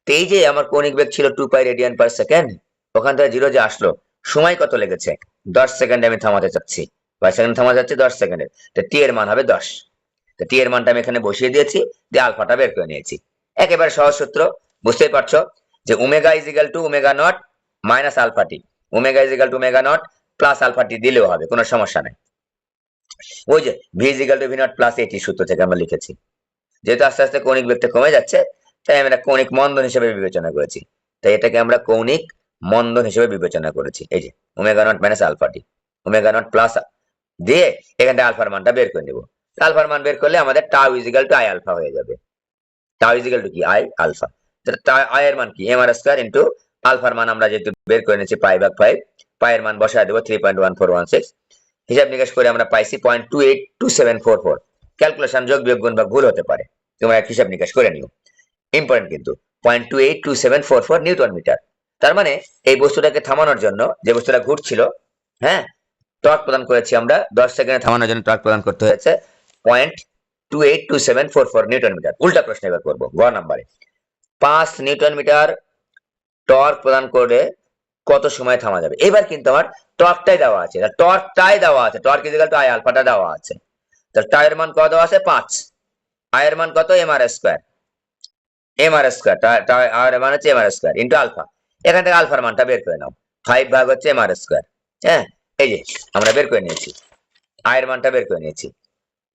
S1: তো এই যে আমার কৌণিক বেগ ছিল 2 পাই রেডিয়ান পার সেকেন্ড, ওখান থেকে 0 যে আসলো, সময় কত লেগেছে? 10 সেকেন্ডে আমি থামাতে চাচ্ছি, কয় সেকেন্ড থামাতে চাচ্ছি? 10 সেকেন্ডে। তো টি এর মান হবে 10। তো টি এর মানটা আমি এখানে বসিয়ে দিয়েছি, দিয়ে আলফাটা বের করে নিয়েছি। একেবারে সহজ সূত্র, বুঝতেই পারছো যে omega is equal to omega naught minus alpha t, omega is equal to omega naught plus alpha t দিলেও হবে, কোনো সমস্যা নাই। ওই যে v is equal to v naught plus a t সূত্র থেকে আমরা লিখেছি। যেহেতু আস্তে আস্তে কৌণিক বেগটা কমে যাচ্ছে, তাই আমরা কৌণিক মন্দন হিসেবে বিবেচনা করেছি। তাই এটাকে আমরা কৌণিক মন্দন হিসেবে বিবেচনা করেছি। এই যে omega naught minus alpha t, omega naught plus দিয়ে এখান থেকে আলফার মানটা বের করে নেব। আলফার মান বের করলে আমাদের tau is equal to I alpha হয়ে যাবে। টাউ ইজ ইকুয়াল টু কি? I alpha. আই এর মান কি? এম আর স্কয়ার ইনটু আলফার মান আমরা যেহেতু বের করে নিয়েছি পাই ভাগ 5, পাই এর মান বসায় দেব 3.1416। হিসাব নিকাশ করে আমরা পাইছি 0.282744। ক্যালকুলেশন যোগ বিয়োগ গুণ বা ভুল হতে পারে, তোমরা এক হিসাব নিকাশ করে নিও, ইম্পর্টেন্ট কিন্তু। 0.282744 নিউটন মিটার। তার মানে এই বস্তুটাকে থামানোর জন্য, যে বস্তুটা ঘুরছিল, হ্যাঁ, টর্ক প্রদান করেছি আমরা 10 সেকেন্ডে থামানোর জন্য টর্ক প্রদান করতে হয়েছে 0.282744 নিউটন মিটার। উল্টা প্রশ্ন এবার করবো, গ নাম্বারে। 5 নিউটন মিটার টর্ক প্রদান করে কত সময় থামা যাবে? এবার কিন্তু আমার টর্কটাই দেওয়া আছে, টর্কটাই দেওয়া আছে, torque is equal to I আলফাটা দেওয়া আছে। তাহলে টাই এর মান কত দেওয়া আছে? 5। আই এর মান কত? M R square, M R square, আর এর মান হচ্ছে M R square into alpha. এখান থেকে আলফার মানটা বের করে নাও, 5 ভাগ হচ্ছে এম আর স্কয়ার। হ্যাঁ, এই যে আমরা বের করে নিয়েছি, আই এর মানটা বের করে নিয়েছি,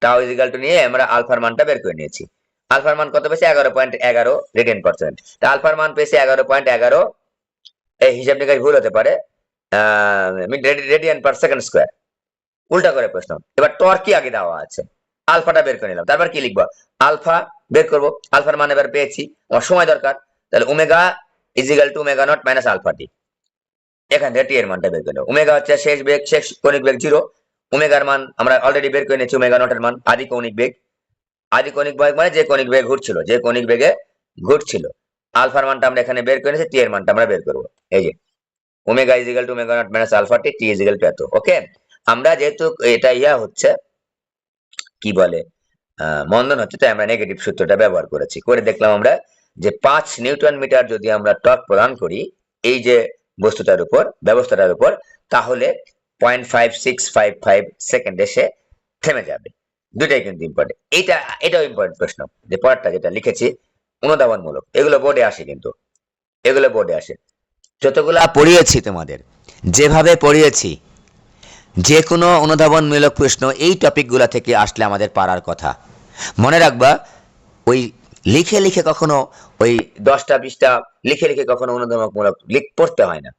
S1: টাউ ইজ ইকুয়াল টু নিয়ে আমরা আলফার মানটা বের করে নিয়েছি। আলফার মান কত পেয়েছি? 11.11 রেডিয়ান পার সেকেন্ড। তা আলফার মান পেয়েছি 11.11, এই হিসাব নিকাশ ভুল হতে পারে, রেডিয়ান পার সেকেন্ড স্কয়ার। উল্টা করে প্রশ্ন। এবার টর্ক কি আগে দেওয়া আছে, আলফাটা বের করে নিলাম, তারপর কি লিখবো? আলফা বের করব, আলফার মান এবার পেয়েছি, আমার সময় দরকার, তাহলে omega is equal to omega naught minus alpha t. এখান থেকে টি এর মানটা বের করে নেব। ওমেগা হচ্ছে শেষ বেগ, শেষ কৌণিক বেগ 0। ওমেগার মান আমরা অলরেডি বের করে নিয়েছি, ওমেগা নটের মান আদি কৌণিক বেগ। আদি কৌণিক বেগ মানে যে কৌণিক বেগে ঘুরছিল, যে কৌণিক বেগে ঘুরছিল। আলফার মানটা আমরা এখানে বের করে নিয়েছি, টি এর মানটা আমরা বের করব। এই যে omega is equal to omega naught minus alpha t, t is equal to এত। ওকে, আমরা যেহেতু এটা হচ্ছে কি বলে, মন্দন হচ্ছে, তাই আমরা নেগেটিভ সূত্রটা ব্যবহার করেছি। করে দেখলাম আমরা যে 5 নিউটন মিটার যদি আমরা টর্ক প্রদান করি এই যে বস্তুটার উপর, ব্যবস্থাটার উপর, তাহলে 0.5655 সেকেন্ড এসে থেমে যাবে। দুটাই কিন্তু ইম্পর্টেন্ট। এটাও ইম্পর্টেন্ট প্রশ্ন, যে পরেরটা যেটা লিখেছি অনুধাবনমূলক, এগুলো বোর্ডে আসে, কিন্তু এগুলো বোর্ডে আসে। যতগুলা পড়িয়েছি তোমাদের, যেভাবে পড়িয়েছি, যে কোনো অনুধাবনমূলক প্রশ্ন এই টপিকগুলো থেকে আসলে আমাদের পারার কথা। মনে রাখবা, ওই লিখে লিখে কখনো, ওই 10টা 20টা লিখে লিখে কখনো অনুধাবনমূলক পড়তে হয় না।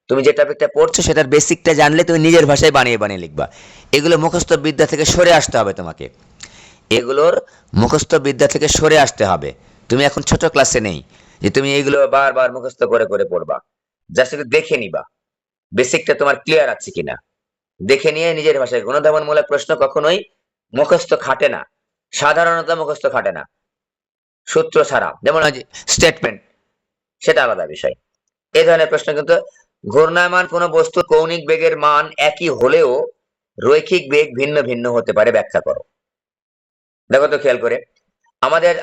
S1: তুমি যে টপিকটা পড়ছো সেটার বেসিকটা জানলে তুমি নিজের ভাষায় বানিয়ে বানিয়ে লিখবা। এগুলো মুখস্থ বিদ্যা থেকে সরে আসতে হবে তোমাকে, এগুলোর মুখস্থ বিদ্যা থেকে সরে আসতে হবে। তুমি এখন ছোট ক্লাসে নেই, যে তুমি এইগুলো বারবার মুখস্থ করে করে পড়বা, জাস্ট একটু দেখে নিবা বেসিকটা তোমার ক্লিয়ার আছে কিনা। দেখে নিয়ে নিজের ভাষায় গুণধাবনমূলক প্রশ্ন কখনোই মুখস্থ খাটে না, সাধারণত মুখস্থ খাটে না সূত্র ছাড়া, যেমন স্টেটমেন্ট, সেটা আলাদা বিষয়। এই ধরনের প্রশ্ন কিন্তু ঘূর্ণায়মান কোন বস্তুর কৌণিক বেগের মান একই হলেও রৈখিক বেগ ভিন্ন ভিন্ন হতে পারে, ব্যাখ্যা করো। দেখো তো খেয়াল করে,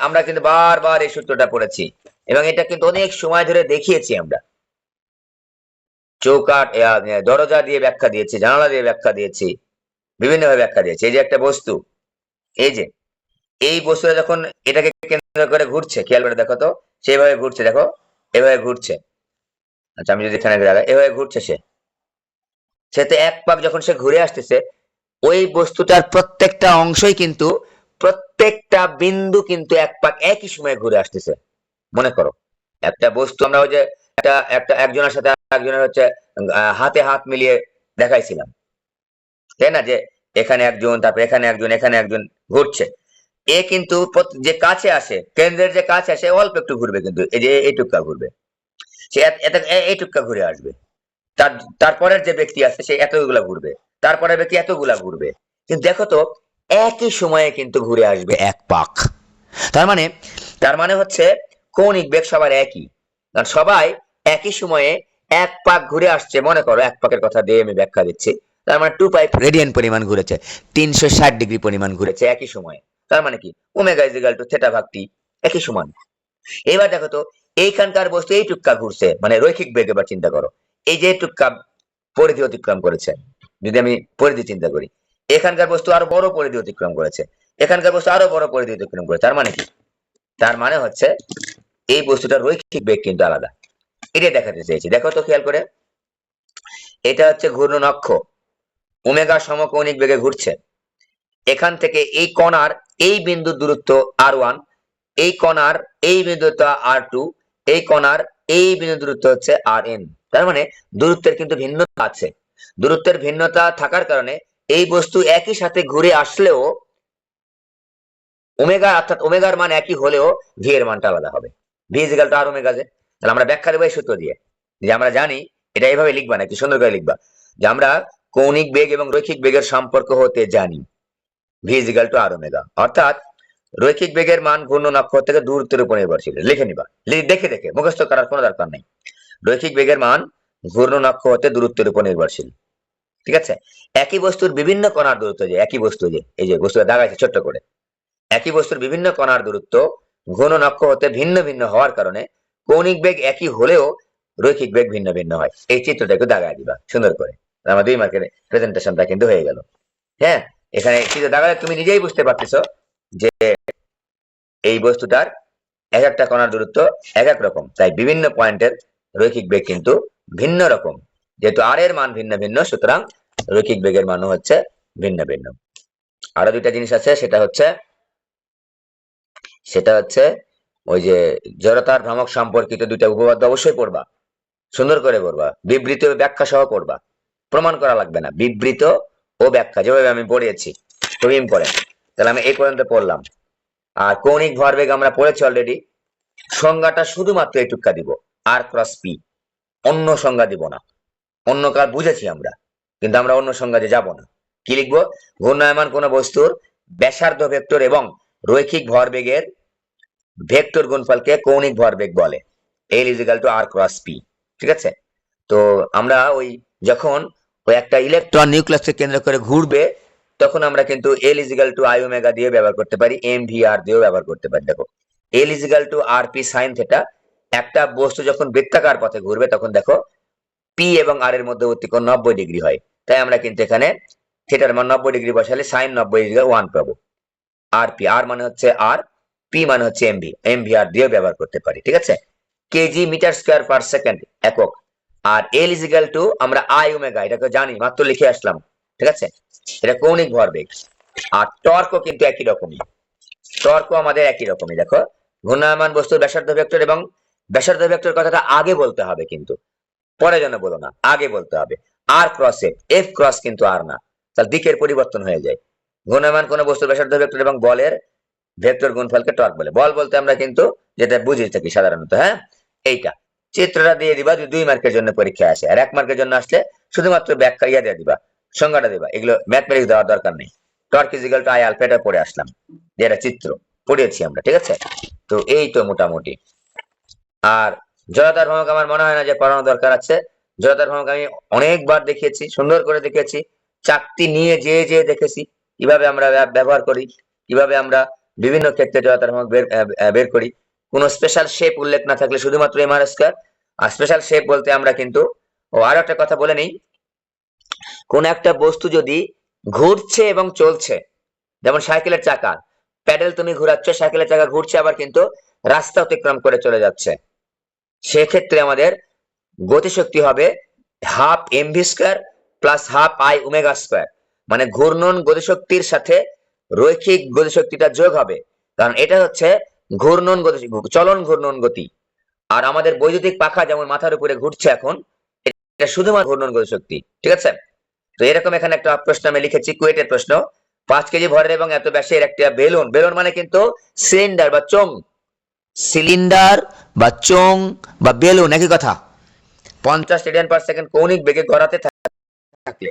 S1: আমরা কিন্তু বারবার এই সূত্রটা পড়েছি এবং এটা কিন্তু অনেক সময় ধরে দেখিয়েছি আমরা। চৌকাঠ, দরজা দিয়ে ব্যাখ্যা দিয়েছি, জানালা দিয়ে ব্যাখ্যা দিয়েছি, বিভিন্ন ভাবে ব্যাখ্যা দিয়েছি। এই যে একটা বস্তু, এই যে এই বস্তুটা যখন এটাকে কেন্দ্র করে ঘুরছে, খেয়াল করে দেখো তো, সেইভাবে ঘুরছে, দেখো এভাবে ঘুরছে। আচ্ছা আমি যদি এখানে লাগাই, এভাবে ঘুরছে সে তো এক পাক যখন সে ঘুরে আসতেছে, ওই বস্তুটার প্রত্যেকটা অংশই কিন্তু, প্রত্যেকটা বিন্দু কিন্তু এক পাক একই সময় ঘুরে আসতেছে। মনে করো একটা বস্তু, আমরা ওই যে একটা একটা একজনের সাথে একজনের হচ্ছে হাতে হাত মিলিয়ে দেখাইছিলাম, তাই না, যে এখানে একজন, তারপর এখানে একজন, এখানে একজন ঘুরছে। এ কিন্তু যে কাছে আসে, কেন্দ্রের যে কাছে আসে অল্প একটু ঘুরবে, কিন্তু এই যে এইটুকা ঘুরবে, সে এইটুকা ঘুরে আসবে। তার তারপরের যে ব্যক্তি আছে সে এতগুলা ঘুরবে, তারপরের ব্যক্তি এতগুলা ঘুরবে। কিন্তু দেখো তো একই সময়ে কিন্তু ঘুরে আসবে এক পাক। তার মানে, হচ্ছে কৌণিক বেগ সবার একই, কারণ সবাই একই সময়ে এক পাক ঘুরে আসছে। মনে করো এক পাকের কথা দিয়ে আমি ব্যাখ্যা দিচ্ছি, তার মানে 2π রেডিয়ান পরিমাণ ঘুরেছে, 360 ডিগ্রি পরিমাণ ঘুরেছে একই সময়ে। তার মানে কি omega is equal two theta ভাগ টি, একই সমান। এবার দেখো তো এইখানকার বস্তু এই টুক্কা ঘুরছে, মানে রৈখিক বেগ। এবার চিন্তা করো, এই যে টুক্কা পরিধি অতিক্রম করেছে, যদি আমি পরিধি চিন্তা করি, এখানকার বস্তু আরো বড় পরিধি অতিক্রম করেছে, এখানকার বস্তু আরো বড় পরিধি অতিক্রম করেছে। তার মানে কি, তার মানে হচ্ছে এই বস্তুটার রৈখিক বেগ কিন্তু আলাদা। এটাই দেখাতে চেয়েছি, দেখো তো খেয়াল করে, এটা হচ্ছে ঘূর্ণন অক্ষ, ওমেগা সমকৌণিক বেগে ঘুরছে। এখান থেকে এই কণার এই বিন্দুর দূরত্ব r1, এই কণার এই বিন্দুটা r2, এই কণার এই বিন্দু দূরত্ব হচ্ছে rn। তার মানে দূরত্বের কিন্তু ভিন্নতা আছে। দূরত্বের ভিন্নতা থাকার কারণে এই বস্তু একই সাথে ঘুরে আসলেও ওমেগা, অর্থাৎ ওমেগার মান একই হলেও ভি এর মানটা আলাদা হবে। V is equal to r omega জে। তাহলে আমরা ব্যাখ্যা দেবো এই সূত্র দিয়ে, যে আমরা জানি এটা এইভাবে লিখবা না, একটু সুন্দর করে লিখবা, যে আমরা কৌণিক বেগ এবং রৈখিক বেগের সম্পর্ক হতে জানি v is equal to r omega, অর্থাৎ রৈখিক বেগের মান ঘূর্ণন অক্ষ থেকে দূরত্বের উপর নির্ভরশীল। লিখে নিবা, দেখে দেখে, মুখস্থ করার কোনো দরকার নেই। রৈখিক বেগের মান ঘূর্ণন অক্ষ হতে দূরত্বের উপর নির্ভরশীল, ঠিক আছে। একই বস্তুর বিভিন্ন কণার দূরত্ব, যে একই বস্তু, যে এই যে বস্তুটা দাগাইছে ছোট্ট করে, একই বস্তুর বিভিন্ন কণার দূরত্ব ঘূর্ণন অক্ষ হতে ভিন্ন ভিন্ন হওয়ার কারণে কৌণিক বেগ একই হলেও রৈখিক বেগ ভিন্ন ভিন্ন হয়। এই চিত্রটা একটু দাগায় দিবা সুন্দর করে, আমার 2 মার্কের প্রেজেন্টেশনটা কিন্তু হয়ে গেল। হ্যাঁ, এখানে চিত্র দাগালে তুমি নিজেই বুঝতে পারতেছো যে এই বস্তুটার এক একটা কণার দূরত্ব এক এক রকম, তাই বিভিন্ন পয়েন্টের রৈখিক বেগ কিন্তু ভিন্ন রকম। যেহেতু আর এর মান ভিন্ন ভিন্ন, সুতরাং রৈখিক বেগের মানও হচ্ছে ভিন্ন ভিন্ন। আরো দুইটা জিনিস আছে, সেটা হচ্ছে ওই যে জড়তার ভ্রামক সম্পর্কিত দুইটা উপপাদ্য অবশ্যই পড়বা, সুন্দর করে পড়বা, বিবৃতি ও ব্যাখ্যা সহ পড়বা, প্রমাণ করা লাগবে না, বিবৃত ও ব্যাখ্যা যেভাবে আমি পড়িয়েছি, খুবই ইম্পর্টেন্ট। তাহলে আমি এই পর্যন্ত পড়লাম। আর কৌণিক ভরবেগ আমরা পড়েছি অলরেডি, সংজ্ঞাটা শুধুমাত্র এইটুকা দিব, আর ক্রস পি, অন্য সংজ্ঞা দিব না। অন্য কার বুঝেছি আমরা, কিন্তু আমরা অন্য সংজ্ঞাতে যাব না। কি লিখবো, ঘূর্ণায়মান কোন বস্তুর ব্যাসার্ধ ভেক্টর এবং রৈখিক ভরবেগের ভেক্টর গুণফলকে কৌণিক ভরবেগ বলে, L is equal to r cross p, ঠিক আছে। তো আমরা ওই যখন ওই একটা ইলেকট্রন নিউক্লিয়াসকে কেন্দ্র করে ঘুরবে, তখন আমরা কিন্তু এল is equal to I omega দিয়ে ব্যবহার করতে পারি, এম ভি আর দিয়েও ব্যবহার করতে পারি। দেখো L is equal to r p sine theta, একটা বস্তু যখন বৃত্তাকার পথে ঘুরবে তখন দেখো পি এবং আর এর মধ্যবর্তী কোণ 90 ডিগ্রি হয়, তাই আমরা কিন্তু এখানে থিটার মান 90 ডিগ্রি বসালে সাইন 90 1 পাবো। আর পি, আর মানে হচ্ছে আর, পি মানে হচ্ছে এমভি, এমভি আর দিয়ে ব্যবহার করতে পারি, ঠিক আছে। Kg metre square per second একক। আর এল ইজ ইকুয়াল টু আমরা আই ওমেগা, এটাকে জানি, মাত্র লিখে আসলাম, ঠিক আছে। এটা কৌণিক ভরবেগ। আর টর্কও কিন্তু একই রকমই, টর্কও আমাদের একই রকমই। দেখো ঘূর্ণায়মান বস্তুর ব্যাসার্ধ ভেক্টর এবং ব্যাসার্ধ ভেক্টর কথাটা আগে বলতে হবে, কিন্তু পরে যেন বলো না, আগে বলতে হবে। আর ক্রস এফ, এফ ক্রস কিন্তু আর না, তার দিকের পরিবর্তন হয়ে যায়। ঘূর্ণায়মান কোন বস্তুর ব্যাসার্ধ ভেক্টর এবং বলের ভেক্টর গুণফলকে টর্ক বলে। বল বলতে আমরা কিন্তু যেটা বুঝে থাকি সাধারণত, হ্যাঁ, এইটা চিত্রটা দিয়ে দিবা যদি 2 মার্কের জন্য পরীক্ষা আসে, আর 1 মার্কের জন্য আসলে শুধুমাত্র ব্যাখ্যা দিয়ে দিবা, সংজ্ঞাটা দিবা, এগুলো ম্যাথমেটিক্স দেওয়ার দরকার নেই। Torque is equal to I alpha, এটা পড়ে আসলাম, যেটা চিত্র পড়িয়েছি আমরা, ঠিক আছে। তো এই তো মোটামুটি। আর জড়তার ভ্রমক আমার মনে হয় না যে পড়ানো দরকার আছে। জড়তার ভ্রমক আমি অনেকবার দেখিয়েছি, সুন্দর করে দেখিয়েছি, চাকতি নিয়ে যে দেখেছি কিভাবে আমরা ব্যবহার করি, কিভাবে আমরা বিভিন্ন ক্ষেত্রে জড়তার ভ্রমক বের করি। কোনো স্পেশাল শেপ উল্লেখ না থাকলে শুধুমাত্র এমআর স্কয়ার। আর স্পেশাল শেপ বলতে আমরা কিন্তু, ও আরো একটা কথা বলে নেই, কোন একটা বস্তু যদি ঘুরছে এবং চলছে, যেমন সাইকেলের চাকা, প্যাডেল তুমি ঘোরাচ্ছ, সাইকেলের চাকা ঘুরছে আবার কিন্তু রাস্তা অতিক্রম করে চলে যাচ্ছে, সেক্ষেত্রে আমাদের গতিশক্তি হবে half MV square plus half I omega square, মানে ঘূর্ণন গতিশক্তির সাথে রৈখিক গতিশক্তিটা যোগ হবে, কারণ এটা হচ্ছে ঘূর্ণন গতি, চলন ঘূর্ণন গতি। আর আমাদের বৈদ্যুতিক পাখা যেমন মাথার উপরে ঘুরছে এখন, এটা শুধুমাত্র ঘূর্ণন গতিশক্তি, ঠিক আছে। তো এরকম এখানে একটা প্রশ্ন আমি লিখেছি, কুয়েটের প্রশ্ন, 5 কেজি ভরের এবং এত ব্যাসের একটা বেলুন, বেলুন মানে কিন্তু সিলিন্ডার বা চোঙ, সিলিন্ডার বা চোঙ বা বেলুন একই কথা, 50 রেডিয়ান পার সেকেন্ড কৌণিক বেগে গড়াতে থাকলে